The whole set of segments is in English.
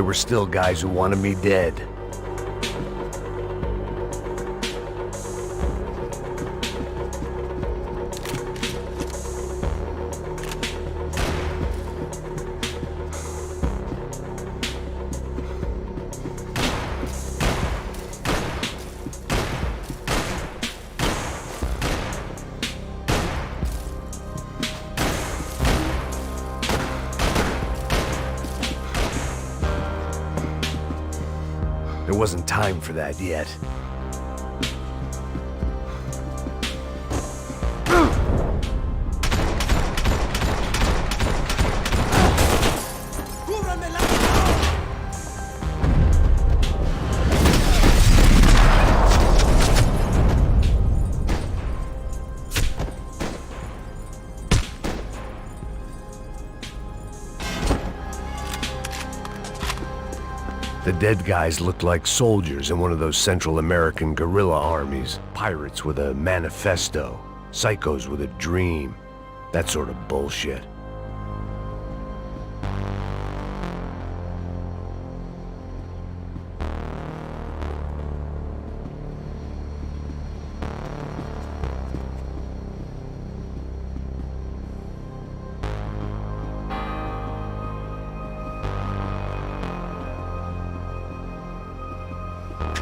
there were still guys who wanted me dead. There wasn't time for that yet. The dead guys looked like soldiers in one of those Central American guerrilla armies. Pirates with a manifesto. Psychos with a dream. That sort of bullshit.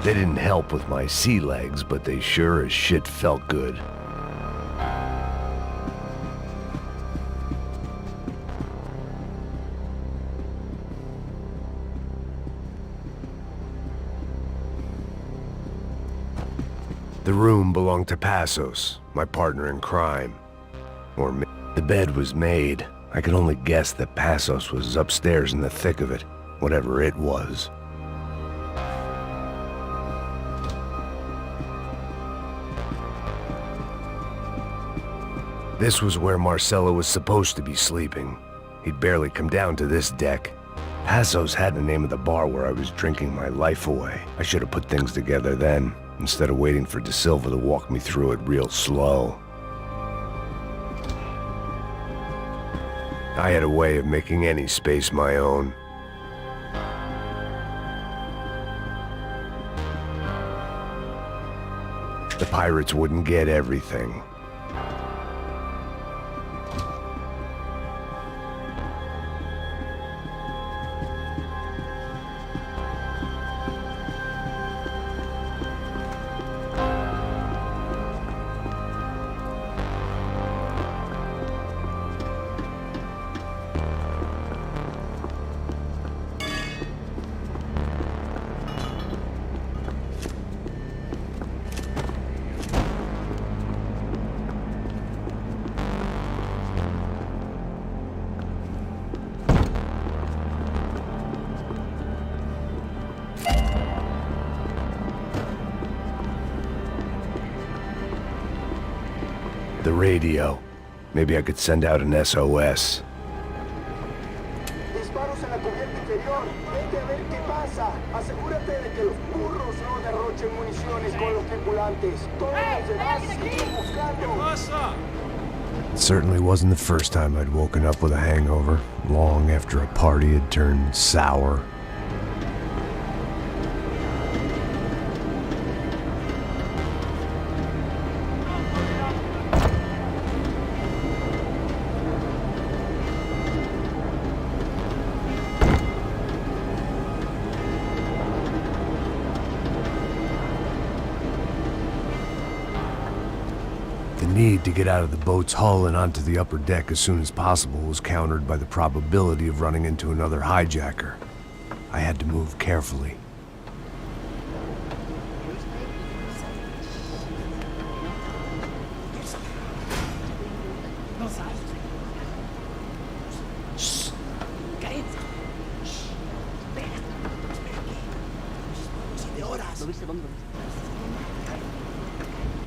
They didn't help with my sea legs, but they sure as shit felt good. The room belonged to Passos, my partner in crime. Or the bed was made. I could only guess that Passos was upstairs in the thick of it, whatever it was. This was where Marcelo was supposed to be sleeping. He'd barely come down to this deck. Passos had the name of the bar where I was drinking my life away. I should have put things together then, instead of waiting for De Silva to walk me through it real slow. I had a way of making any space my own. The pirates wouldn't get everything. The radio. Maybe I could send out an SOS. Disparos en la cubierta inferior. Vete a ver qué pasa. Asegúrate de que los burros no derrochen municiones con los tripulantes. Todos los demás siguen buscando. It certainly wasn't the first time I'd woken up with a hangover, long after a party had turned sour. The need to get out of the boat's hull and onto the upper deck as soon as possible was countered by the probability of running into another hijacker. I had to move carefully.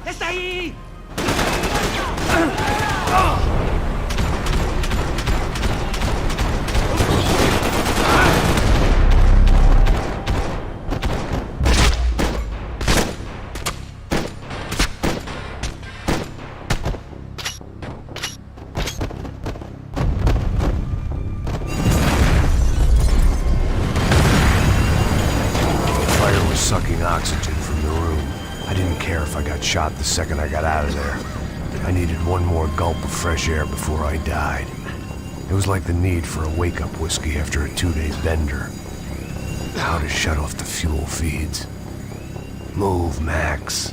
¡Está ahí! I didn't care if I got shot the second I got out of there. I needed one more gulp of fresh air before I died. It was like the need for a wake-up whiskey after a 2-day bender. How to shut off the fuel feeds. Move, Max.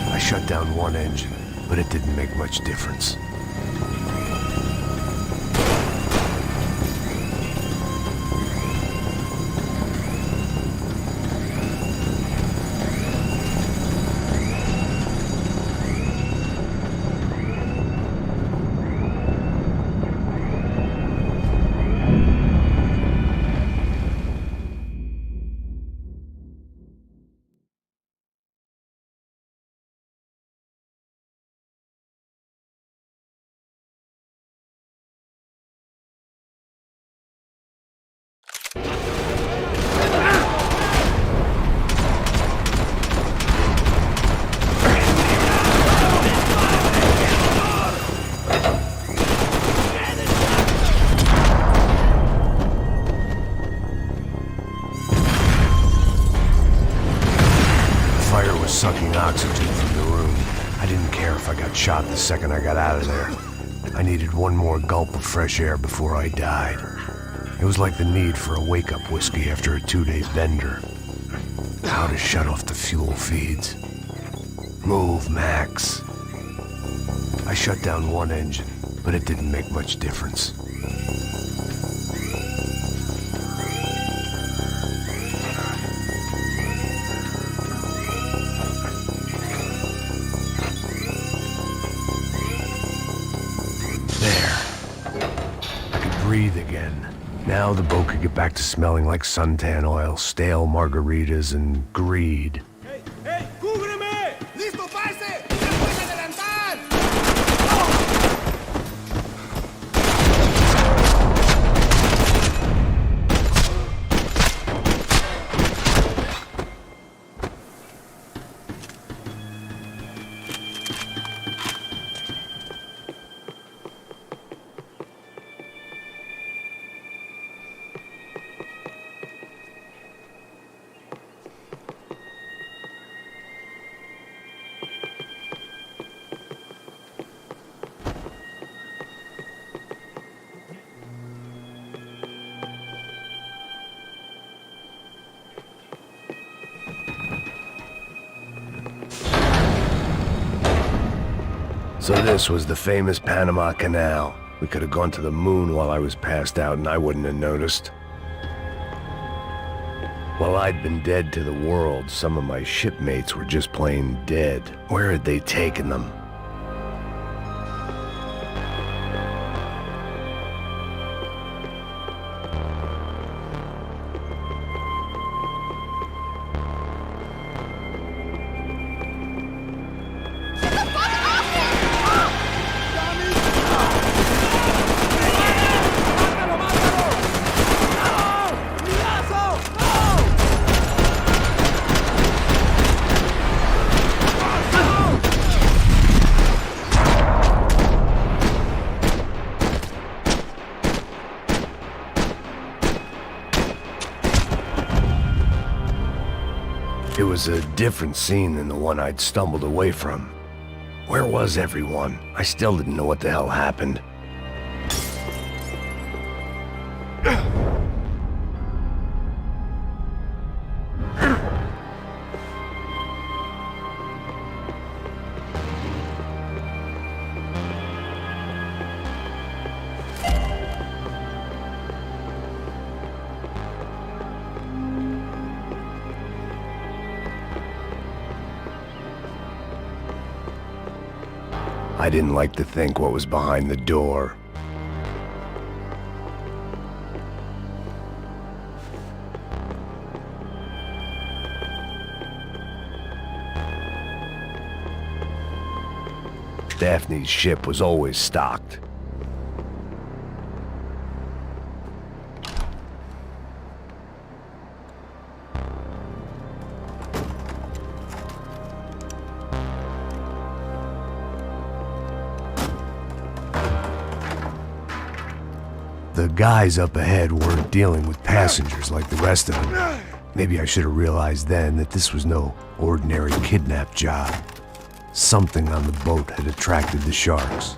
I shut down one engine, but it didn't make much difference. Sucking oxygen from the room. I didn't care if I got shot the second I got out of there. I needed one more gulp of fresh air before I died. It was like the need for a wake-up whiskey after a 2-day bender. How to shut off the fuel feeds. Move, Max. I shut down one engine, but it didn't make much difference. Breathe again. Now the boat could get back to smelling like suntan oil, stale margaritas, and greed. Hey, hey, cúbreme! ¡Listo, parce! ¡Ya puedes adelantar! So this was the famous Panama Canal. We could have gone to the moon while I was passed out and I wouldn't have noticed. While I'd been dead to the world, some of my shipmates were just plain dead. Where had they taken them? It was a different scene than the one I'd stumbled away from. Where was everyone? I still didn't know what the hell happened. I didn't like to think what was behind the door. Daphne's ship was always stocked. the guys up ahead weren't dealing with passengers like the rest of them. Maybe I should have realized then that this was no ordinary kidnap job. Something on the boat had attracted the sharks.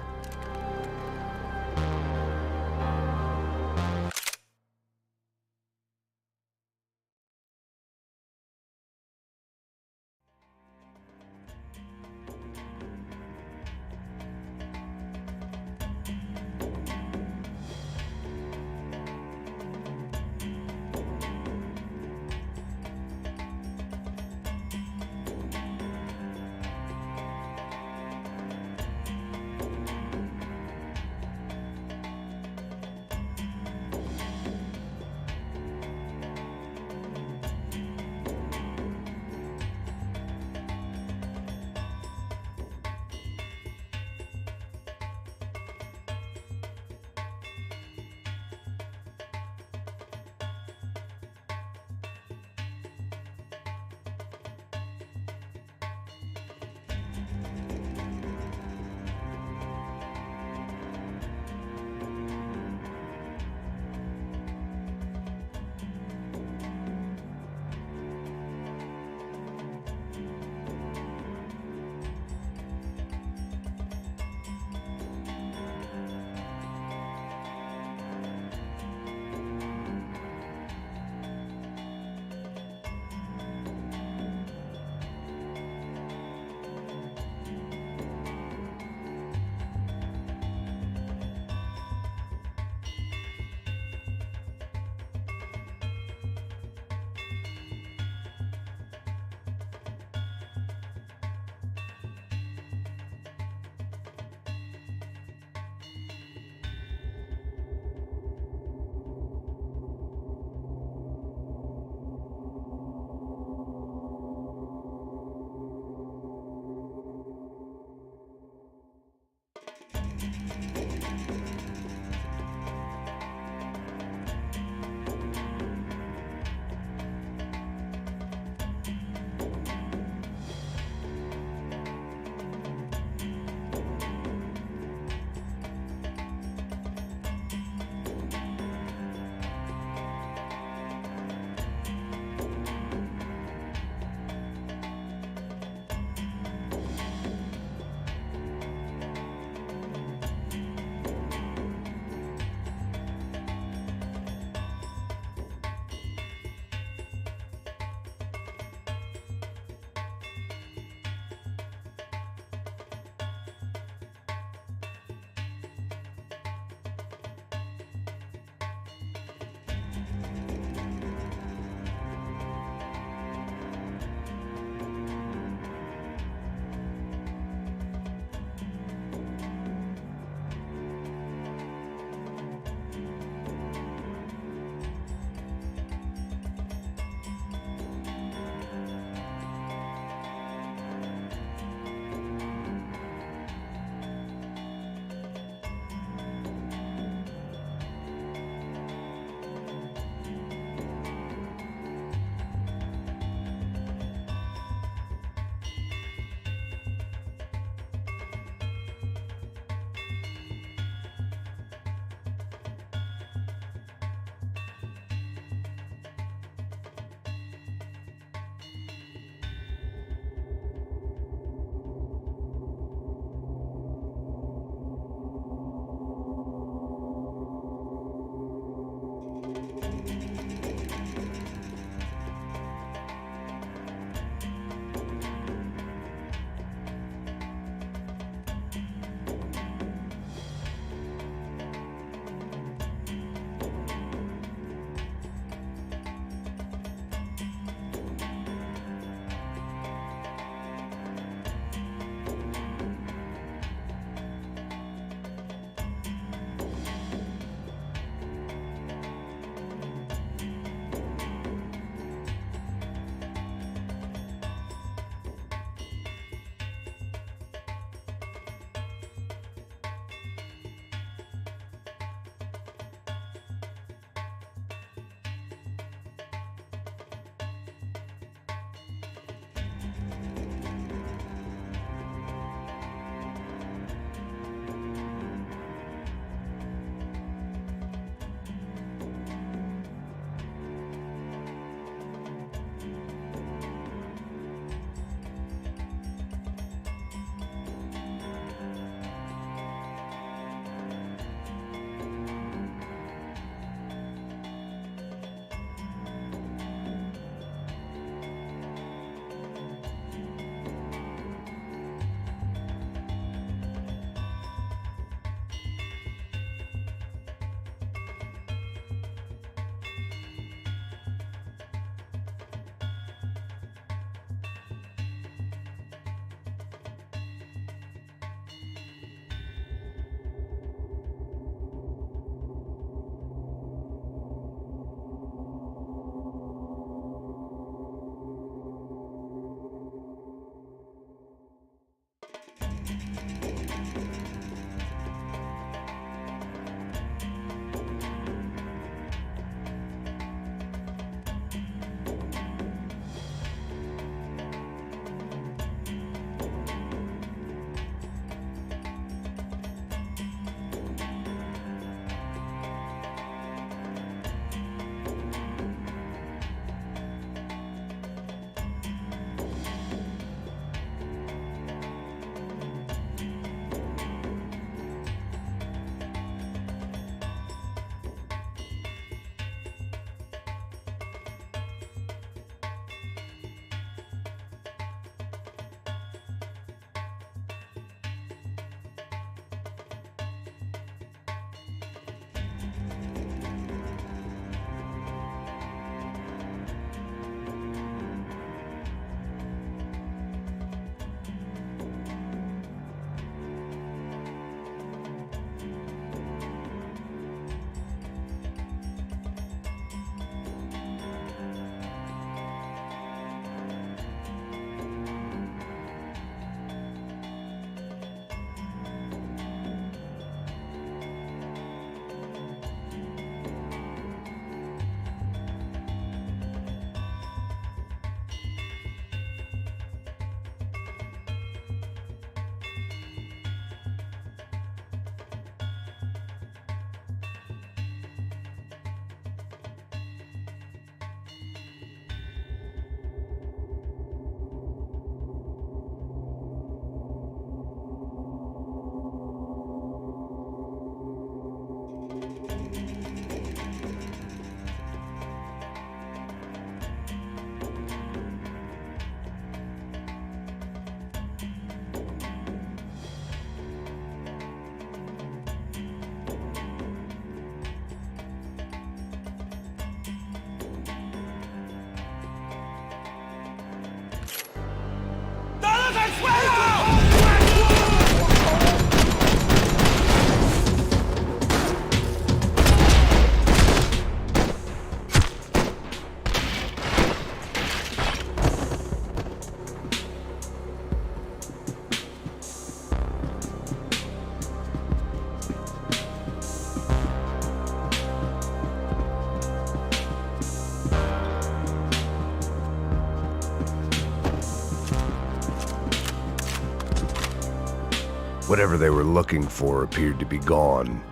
Whatever they were looking for appeared to be gone.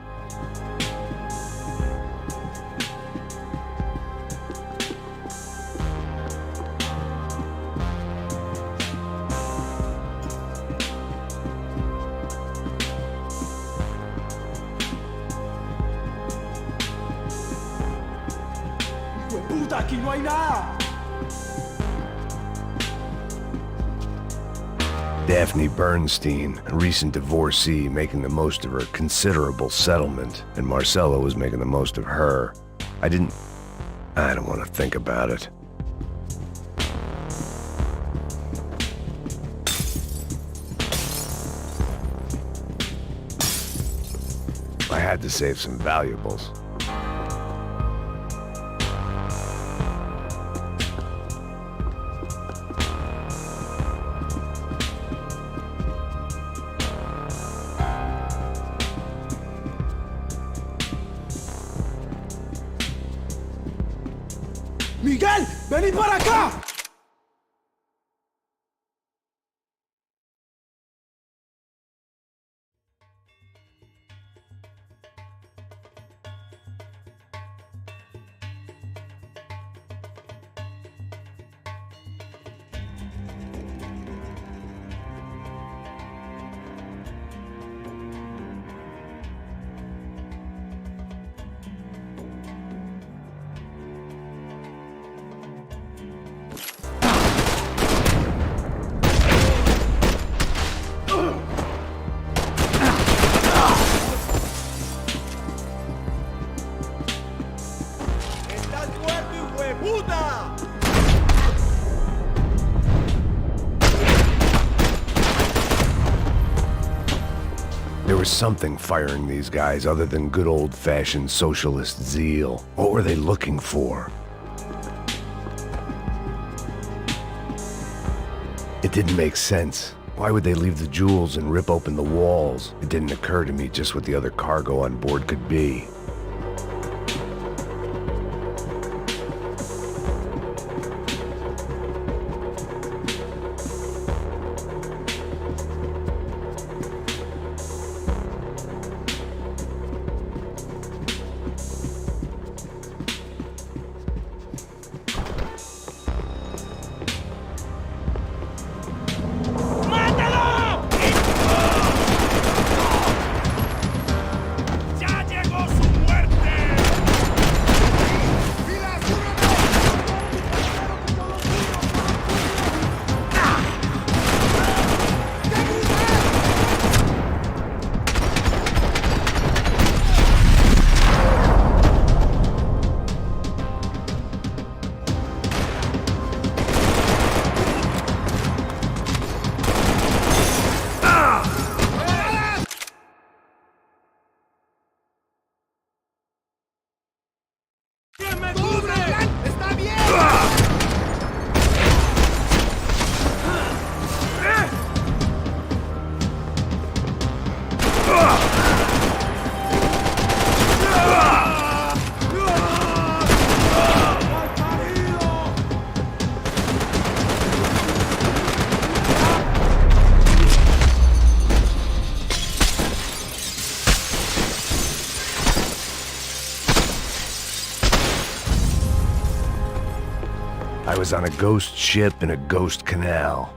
¡Puta, aquí no hay nada! Daphne Bernstein, a recent divorcee, making the most of her considerable settlement, and Marcella was making the most of her. I don't want to think about it. I had to save some valuables. ¡Miguel! ¡Vení para acá! There was something firing these guys other than good old-fashioned socialist zeal. What were they looking for? It didn't make sense. Why would they leave the jewels and rip open the walls? It didn't occur to me just what the other cargo on board could be. I was on a ghost ship in a ghost canal.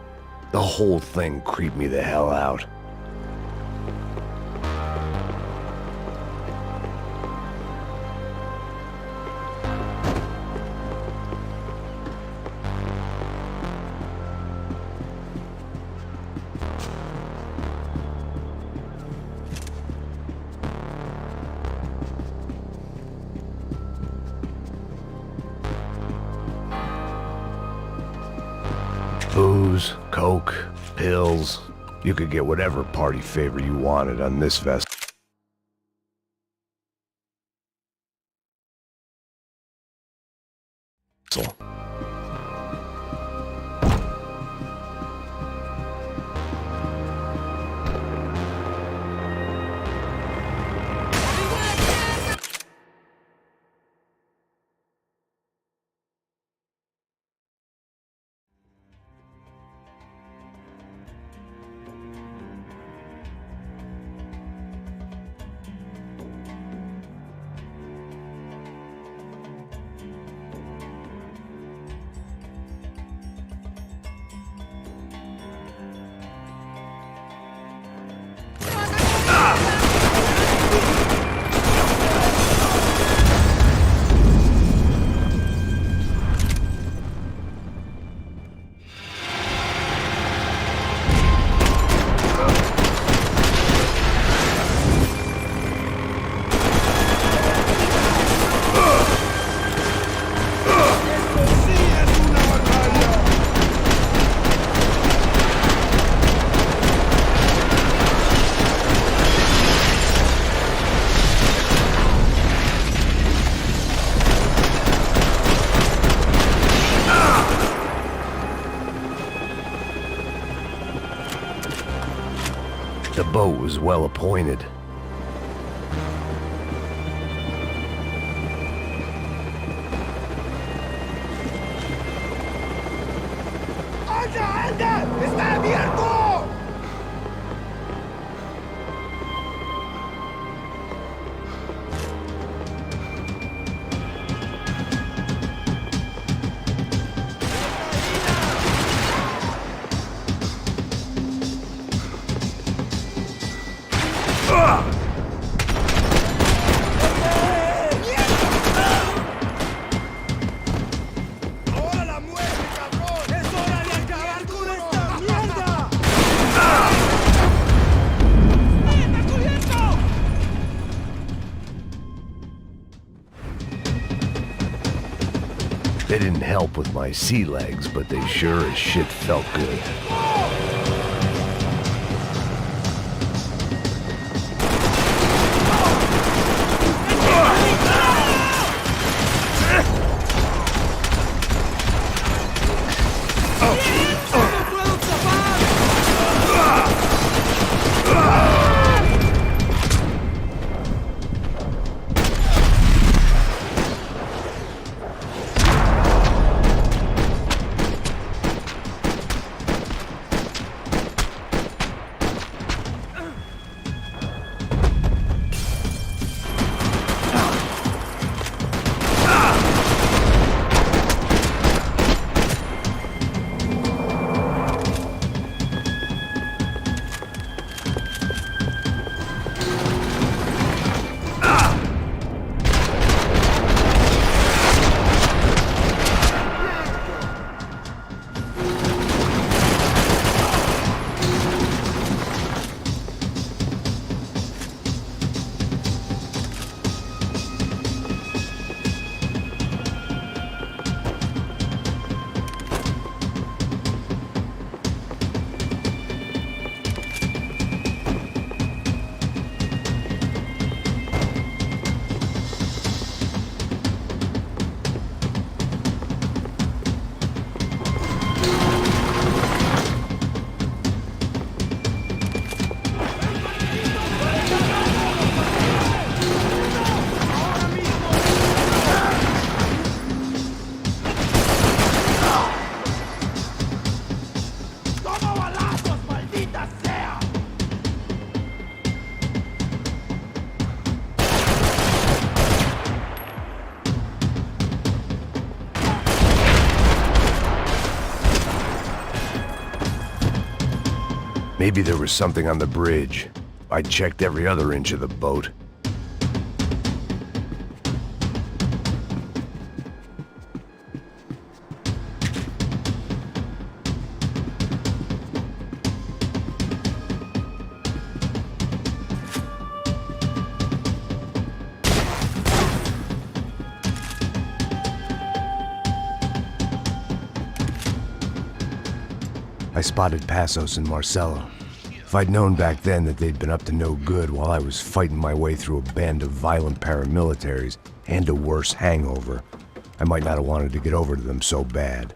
The whole thing creeped me the hell out. Booze, coke, pills. You could get whatever party favor you wanted on this vessel. The boat was well appointed. ¡Anda, anda! ¡Está abierto! ¡Ahora la muerte, cabrón! ¡Es hora de acabar con esta mierda! ¡Está cubierto! They didn't help with my sea legs, but they sure as shit felt good. ¡Toma balazos, maldita sea! Maybe there was something on the bridge. I checked every other inch of the boat. I spotted Passos and Marcelo. If I'd known back then that they'd been up to no good while I was fighting my way through a band of violent paramilitaries and a worse hangover, I might not have wanted to get over to them so bad.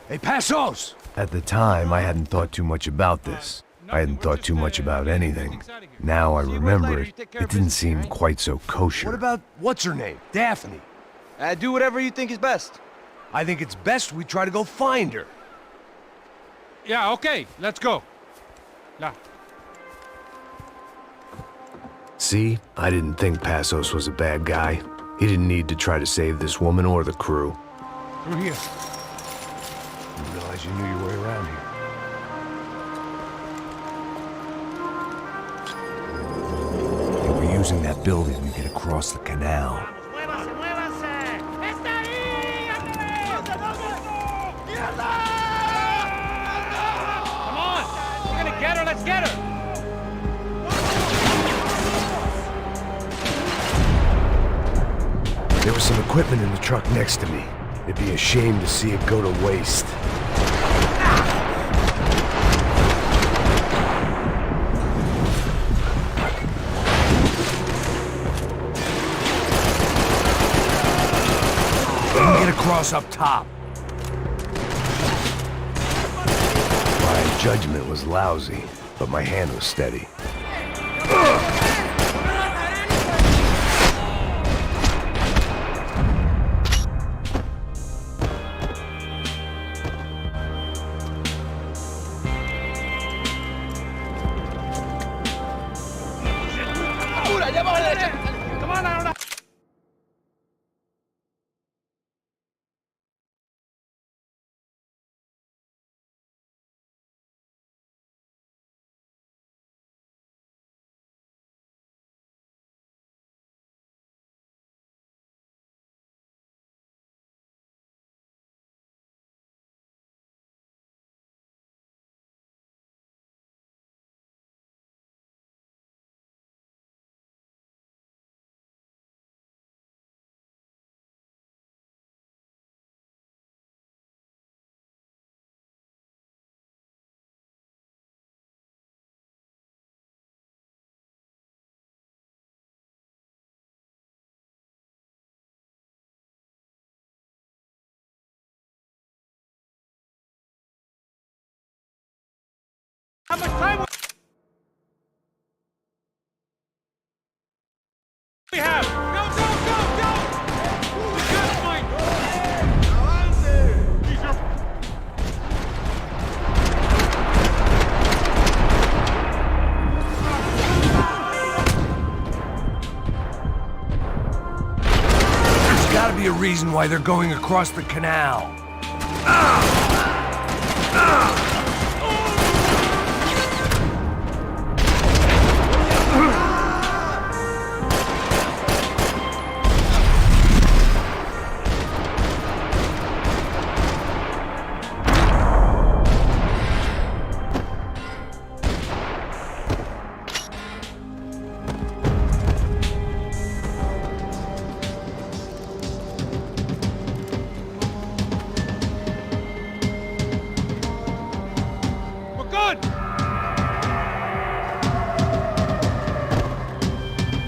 Hey, Passos! At the time, I hadn't thought too much about this. I hadn't thought too much about anything. Now I remember it, it didn't seem quite so kosher. What about, what's her name? Daphne. Do whatever you think is best. I think it's best we try to go find her. Yeah, okay, let's go. Yeah. See, I didn't think Passos was a bad guy. He didn't need to try to save this woman or the crew. Through here. Didn't realize you knew your way around here. If we're using that building, we get across the canal. Get her, let's get her! There was some equipment in the truck next to me. It'd be a shame to see it go to waste. Get across up top. My judgment was lousy, but my hand was steady. Come on, ahora. How much time we have? Go, go, go, go! Good point! There's gotta be a reason why they're going across the canal. We're good!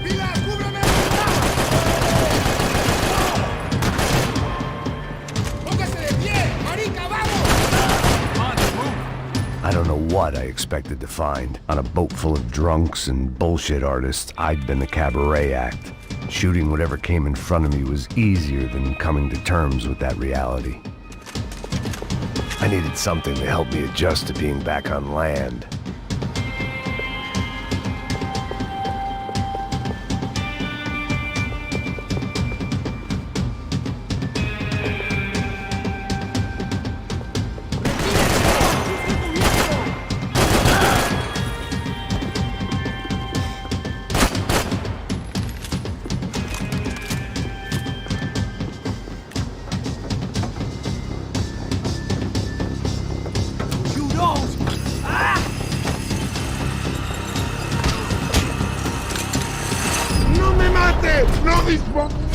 ¡Mira, cúbreme! ¡Póngase de pie! ¡Marica, vamos! I don't know what I expected to find. On a boat full of drunks and bullshit artists, I'd been the cabaret act. Shooting whatever came in front of me was easier than coming to terms with that reality. I needed something to help me adjust to being back on land. ¡No me mate! ¡No dispare!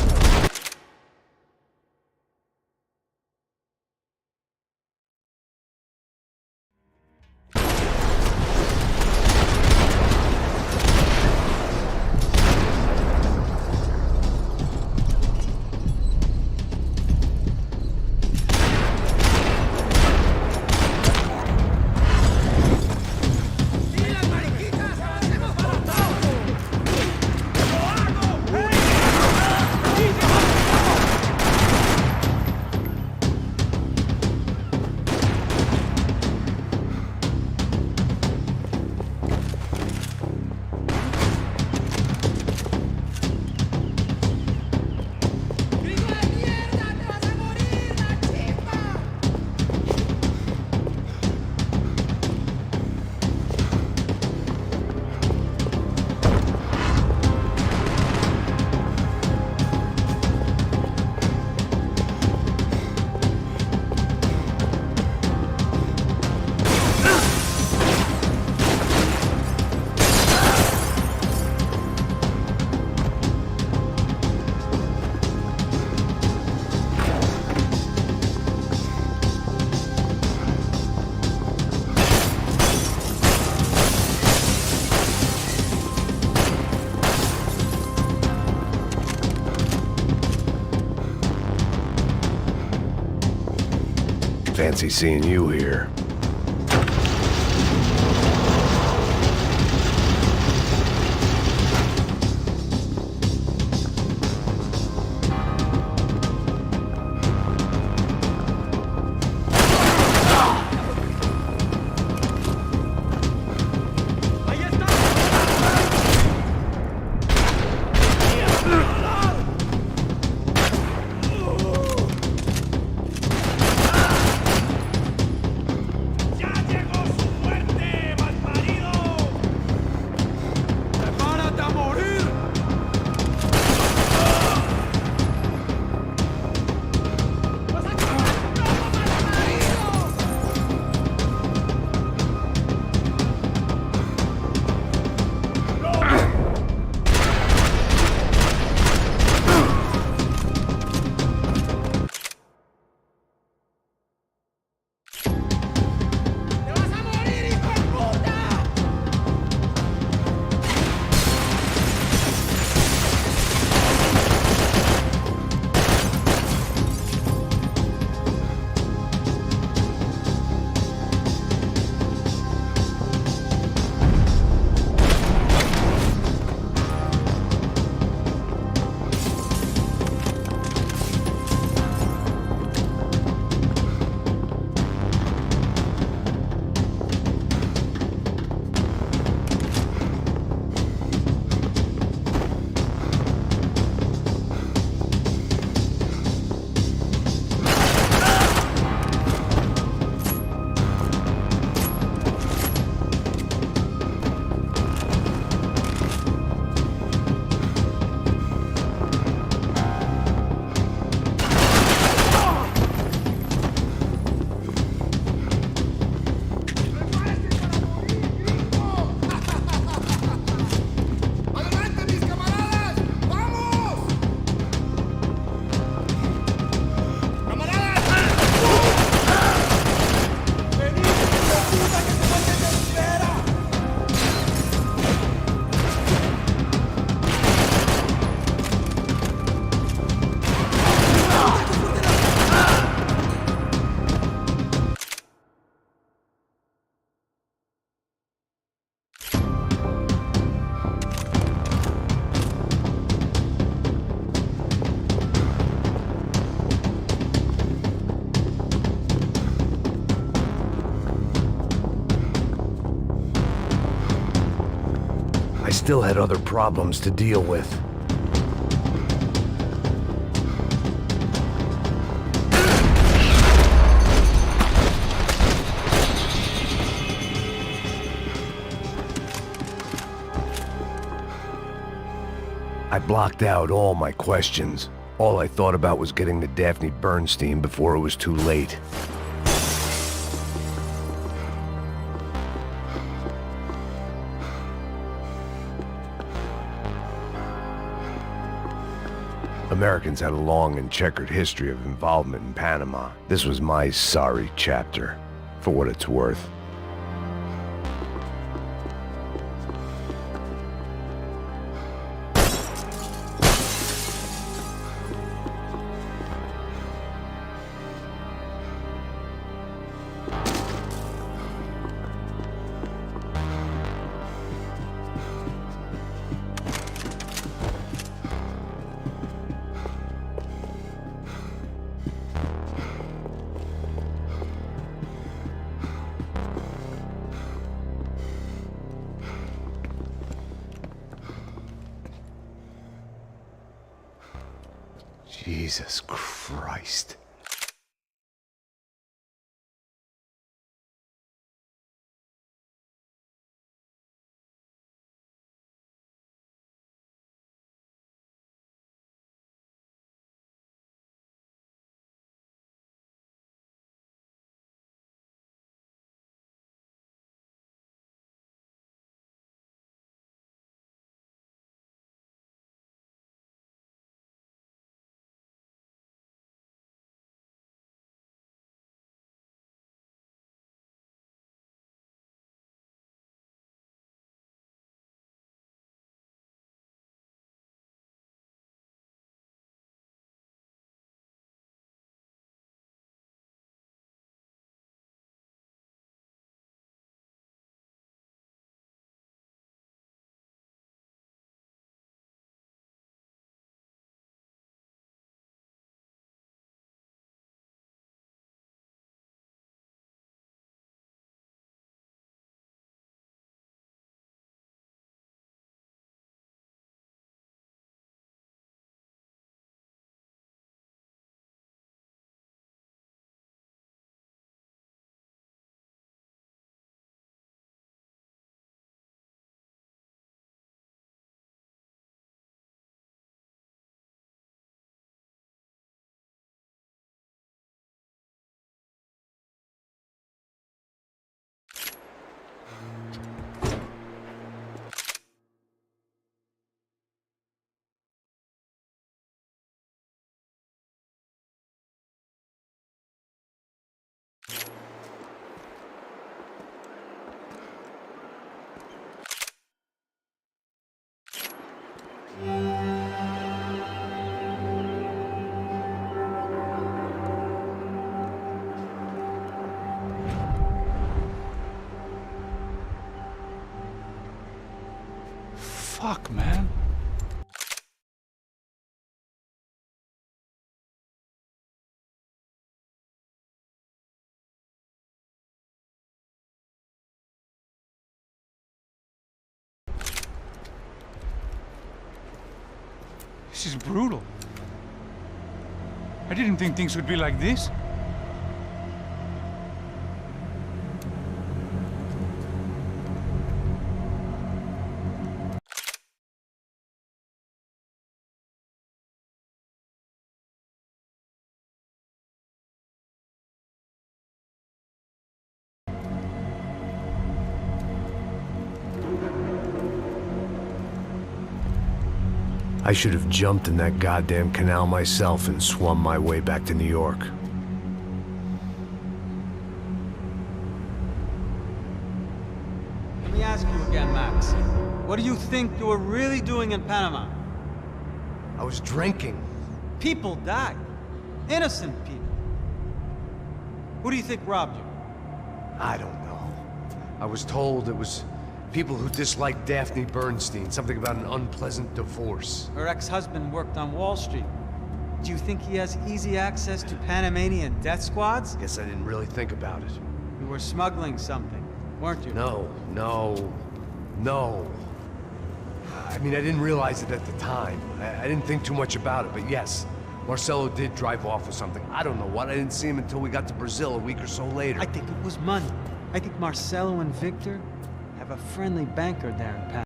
Fancy seeing you here. still had other problems to deal with. I blocked out all my questions. All I thought about was getting to Daphne Bernstein before it was too late. Americans had a long and checkered history of involvement in Panama. This was my sorry chapter, for what it's worth. Jesus Christ. Fuck, man. This is brutal. I didn't think things would be like this. I should have jumped in that goddamn canal myself and swum my way back to New York. Let me ask you again, Max. What do you think you were really doing in Panama? I was drinking. People died. Innocent people. Who do you think robbed you? I don't know. I was told it was people who disliked Daphne Bernstein, something about an unpleasant divorce. Her ex-husband worked on Wall Street. Do you think he has easy access to Panamanian death squads? Guess I didn't really think about it. You were smuggling something, weren't you? No. I mean, I didn't realize it at the time. I didn't think too much about it, but yes, Marcelo did drive off with something. I don't know what. I didn't see him until we got to Brazil a week or so later. I think it was money. I think Marcelo and Victor have a friendly banker there in Paris.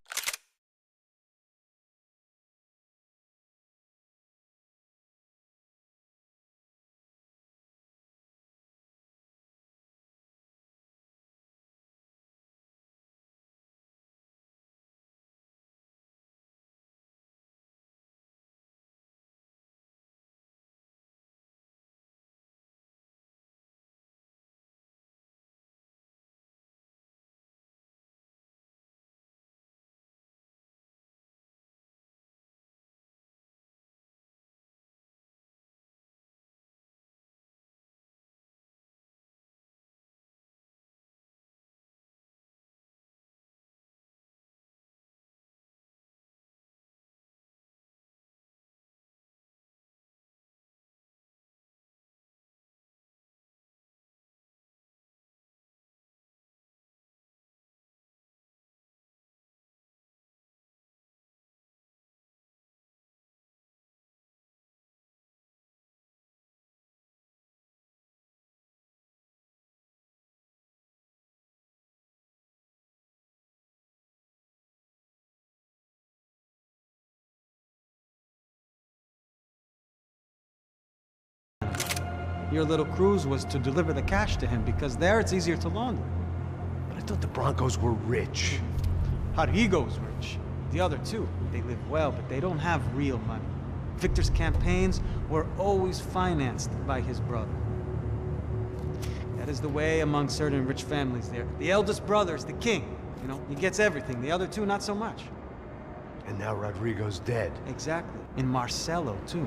Your little cruise was to deliver the cash to him because there it's easier to launder. But I thought the Broncos were rich. Rodrigo's rich. The other two, they live well, but they don't have real money. Victor's campaigns were always financed by his brother. That is the way among certain rich families there. The eldest brother is the king. You know, he gets everything. The other two, not so much. And now Rodrigo's dead. Exactly. And Marcelo, too.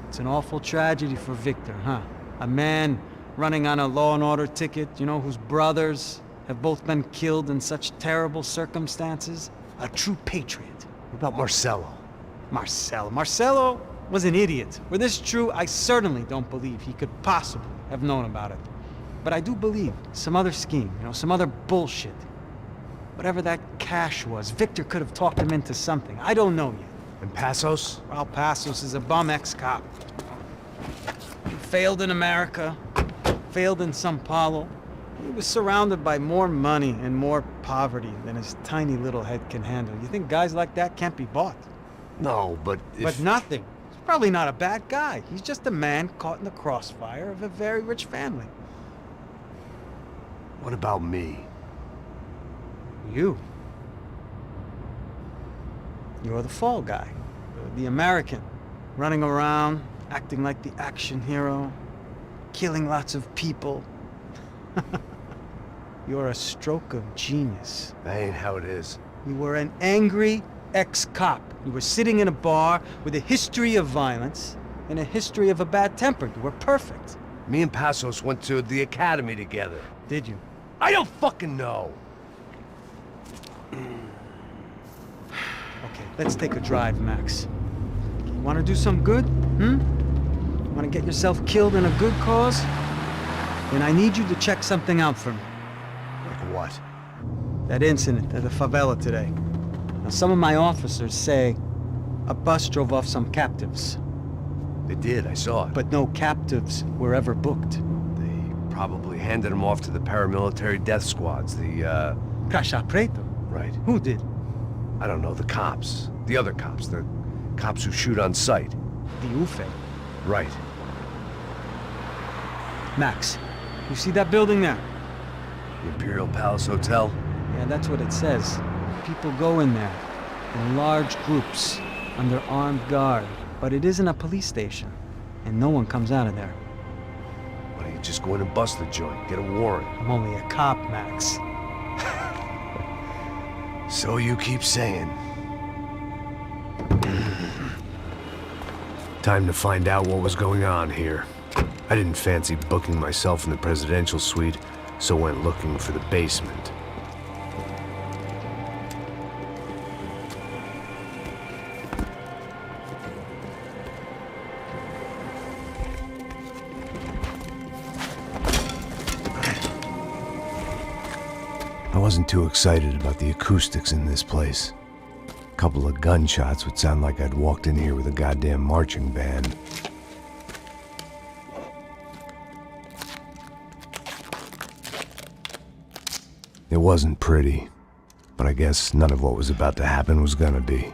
It's an awful tragedy for Victor, huh? A man running on a law and order ticket, you know, whose brothers have both been killed in such terrible circumstances. A true patriot. What about Marcelo? Marcelo was an idiot. Were this true, I certainly don't believe he could possibly have known about it. But I do believe some other scheme, you know, some other bullshit. Whatever that cash was, Victor could have talked him into something. I don't know yet. And Passos? Well, Passos is a bum ex-cop. He failed in America, failed in San-Paulu. He was surrounded by more money and more poverty than his tiny little head can handle. You think guys like that can't be bought? No, but if... But nothing. He's probably not a bad guy. He's just a man caught in the crossfire of a very rich family. What about me? You. You're the fall guy. The American. Running around, acting like the action hero. Killing lots of people. You're a stroke of genius. That ain't how it is. You were an angry ex-cop. You were sitting in a bar with a history of violence and a history of a bad temper. You were perfect. Me and Passos went to the academy together. Did you? I don't fucking know. Okay, let's take a drive, Max. You want to do some good? You want to get yourself killed in a good cause? Then I need you to check something out for me. Like what? That incident at the favela today. Now, some of my officers say a bus drove off some captives. They did, I saw it. But no captives were ever booked. They probably handed them off to the paramilitary death squads, the, Caixa Preto? Right. Who did? I don't know, the cops. The other cops. The cops who shoot on sight. The UFE. Right. Max, you see that building there? The Imperial Palace Hotel? Yeah, that's what it says. People go in there, in large groups, under armed guard. But it isn't a police station, and no one comes out of there. Why don't you just go in and bust the joint, get a warrant? I'm only a cop, Max. So you keep saying. Time to find out what was going on here. I didn't fancy booking myself in the presidential suite, so went looking for the basement. I wasn't too excited about the acoustics in this place. couple of gunshots would sound like I'd walked in here with a goddamn marching band. It wasn't pretty, but I guess none of what was about to happen was gonna be.